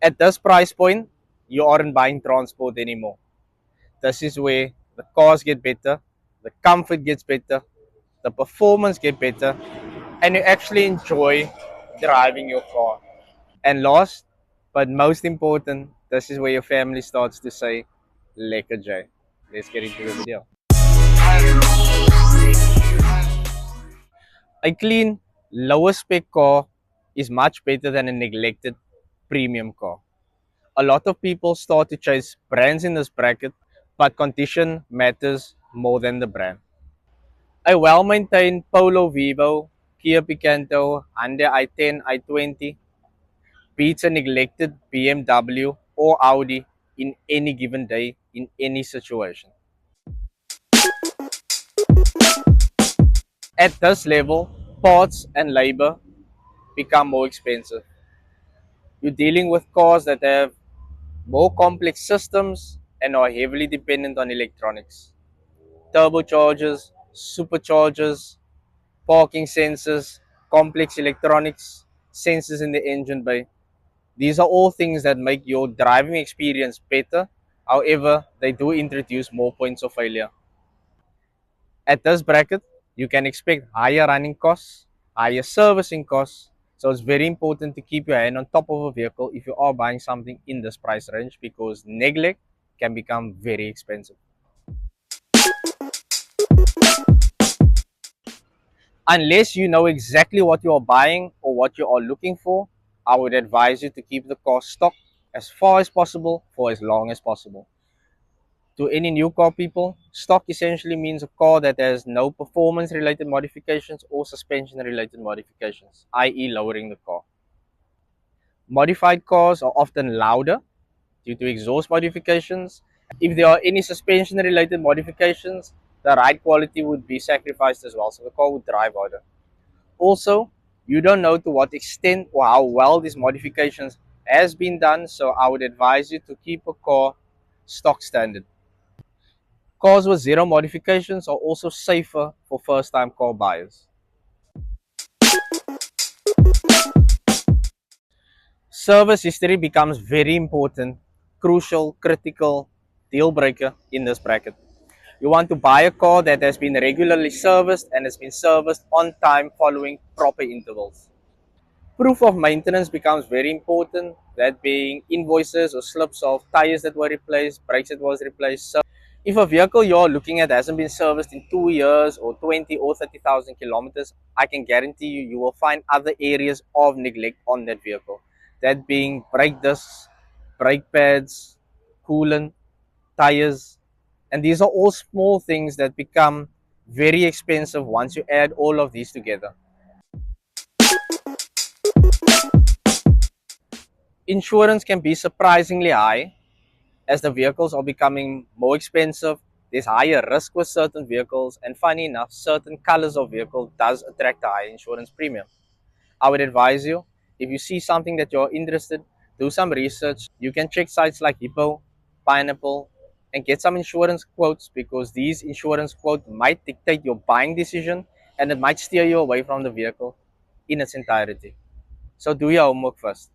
At this price point, you aren't buying transport anymore. This is where the cars get better, the comfort gets better, the performance get better, and you actually enjoy driving your car. And last but most important, this is where your family starts to say, Lekker J. Let's get into the video. A clean, lower spec car is much better than a neglected premium car. A lot of people start to chase brands in this bracket, but condition matters more than the brand. A well-maintained Polo Vivo, Kia Picanto, Hyundai i10, i20 beats a neglected BMW or Audi in any given day, in any situation. At this level, parts and labor become more expensive. You're dealing with cars that have more complex systems and are heavily dependent on electronics. Turbochargers, superchargers, parking sensors, complex electronics, sensors in the engine bay. These are all things that make your driving experience better. However, they do introduce more points of failure. At this bracket, you can expect higher running costs, higher servicing costs. So it's very important to keep your hand on top of a vehicle if you are buying something in this price range, because neglect can become very expensive. Unless you know exactly what you are buying or what you are looking for, I would advise you to keep the car stocked as far as possible for as long as possible. To any new car people, stock essentially means a car that has no performance related modifications or suspension related modifications, i.e. lowering the car. Modified cars are often louder due to exhaust modifications. If there are any suspension related modifications, the ride quality would be sacrificed as well, so the car would drive harder. Also, you don't know to what extent or how well these modifications has been done, so I would advise you to keep a car stock standard. Cars with zero modifications are also safer for first-time car buyers. Service history becomes very important, crucial, critical, deal breaker in this bracket. You want to buy a car that has been regularly serviced and has been serviced on time following proper intervals. Proof of maintenance becomes very important, that being invoices or slips of tires that were replaced, brakes that was replaced. So if a vehicle you're looking at hasn't been serviced in 2 years or 20 or 30,000 kilometers, I can guarantee you, you will find other areas of neglect on that vehicle. That being brake discs, brake pads, coolant, tires. And these are all small things that become very expensive once you add all of these together. Insurance can be surprisingly high as the vehicles are becoming more expensive. There's higher risk with certain vehicles, and funny enough, certain colors of vehicle does attract a high insurance premium. I would advise you, if you see something that you're interested, do some research. You can check sites like Hippo, Pineapple, and get some insurance quotes, because these insurance quotes might dictate your buying decision and it might steer you away from the vehicle in its entirety. So do your homework first.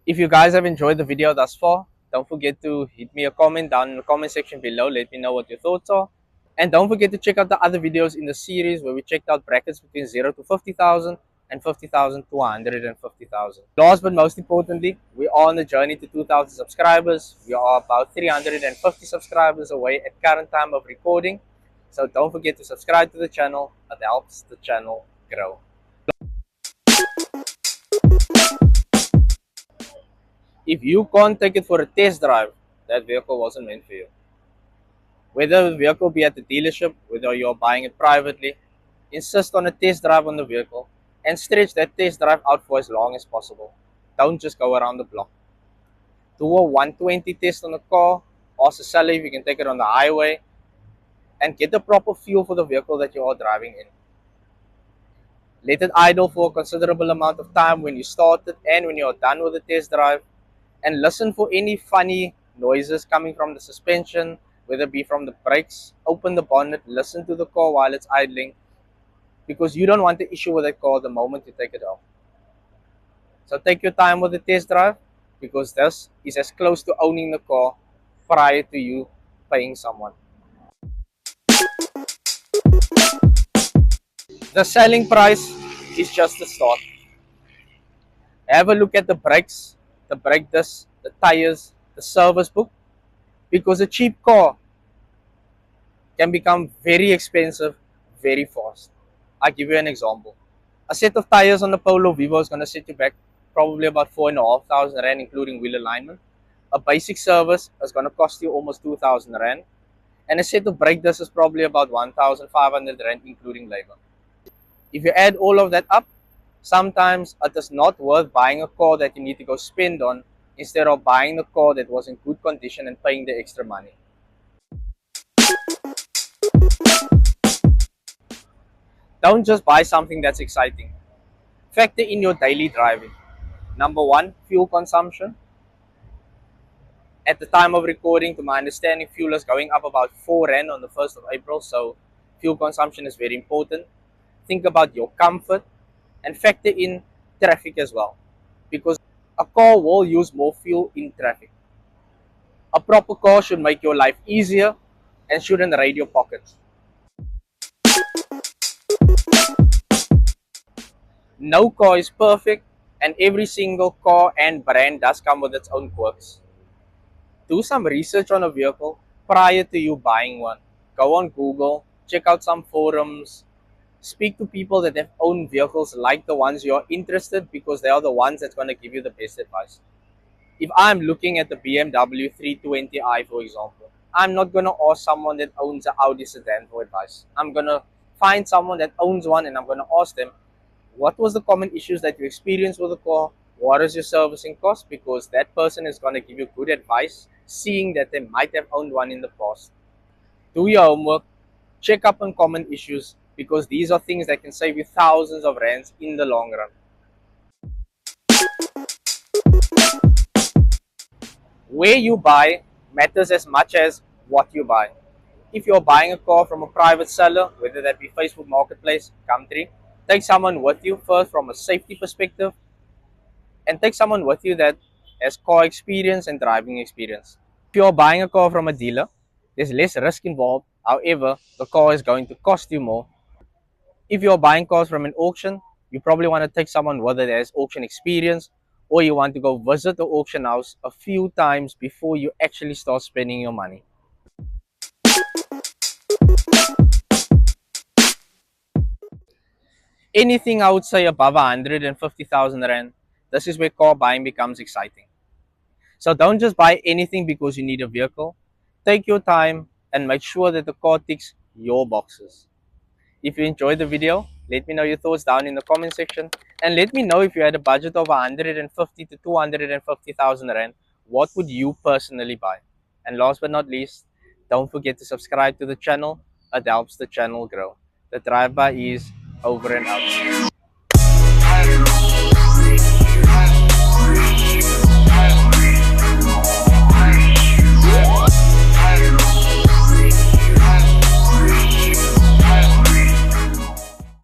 If you guys have enjoyed the video thus far, don't forget to hit me a comment down in the comment section below. Let me know what your thoughts are. And don't forget to check out the other videos in the series where we checked out brackets between 0 to 50,000 and 50,000 to 150,000. Last but most importantly, we are on the journey to 2,000 subscribers. We are about 350 subscribers away at current time of recording. So don't forget to subscribe to the channel. It helps the channel grow. If you can't take it for a test drive, that vehicle wasn't meant for you. Whether the vehicle be at the dealership, whether you're buying it privately, insist on a test drive on the vehicle and stretch that test drive out for as long as possible. Don't just go around the block. Do a 120 test on the car, ask the seller if you can take it on the highway, and get the proper feel for the vehicle that you are driving in. Let it idle for a considerable amount of time when you start it and when you are done with the test drive, and listen for any funny noises coming from the suspension, whether it be from the brakes. Open the bonnet, listen to the car while it's idling, because you don't want the issue with that car the moment you take it off. So take your time with the test drive because this is as close to owning the car prior to you paying someone. The selling price is just the start. Have a look at the brakes, the brake discs, the tires, the service book, because a cheap car can become very expensive very fast. I'll give you an example. A set of tires on the Polo Vivo is going to set you back probably about 4,500 Rand, including wheel alignment. A basic service is going to cost you almost 2,000 Rand. And a set of brake discs is probably about 1,500 Rand, including labor. If you add all of that up, sometimes it is not worth buying a car that you need to go spend on instead of buying the car that was in good condition and paying the extra money. Don't just buy something that's exciting. Factor in your daily driving. Number one, fuel consumption. At the time of recording, to my understanding, fuel is going up about 4 Rand on the 1st of April, so fuel consumption is very important. Think about your comfort and factor in traffic as well, because a car will use more fuel in traffic. A proper car should make your life easier and shouldn't raid your pockets. No car is perfect, and every single car and brand does come with its own quirks. Do some research on a vehicle prior to you buying one. Go on Google, check out some forums, speak to people that have owned vehicles like the ones you're interested, because they are the ones that's going to give you the best advice. If I'm looking at the BMW 320i, for example, I'm not going to ask someone that owns an Audi sedan for advice. I'm going to find someone that owns one and I'm going to ask them, what was the common issues that you experienced with the car? What is your servicing cost? Because that person is going to give you good advice, seeing that they might have owned one in the past. Do your homework, check up on common issues, because these are things that can save you thousands of rands in the long run. Where you buy matters as much as what you buy. If you're buying a car from a private seller, whether that be Facebook Marketplace, Gumtree, take someone with you first from a safety perspective, and take someone with you that has car experience and driving experience. If you're buying a car from a dealer, there's less risk involved. However, the car is going to cost you more. If you're buying cars from an auction, you probably want to take someone whether that has auction experience, or you want to go visit the auction house a few times before you actually start spending your money. Anything I would say above 150,000 Rand, this is where car buying becomes exciting. So don't just buy anything because you need a vehicle. Take your time and make sure that the car ticks your boxes. If you enjoyed the video, let me know your thoughts down in the comment section, and let me know if you had a budget of 150 to 250,000 Rand, what would you personally buy? And last but not least, don't forget to subscribe to the channel. It helps the channel grow. The drive-by is over and out.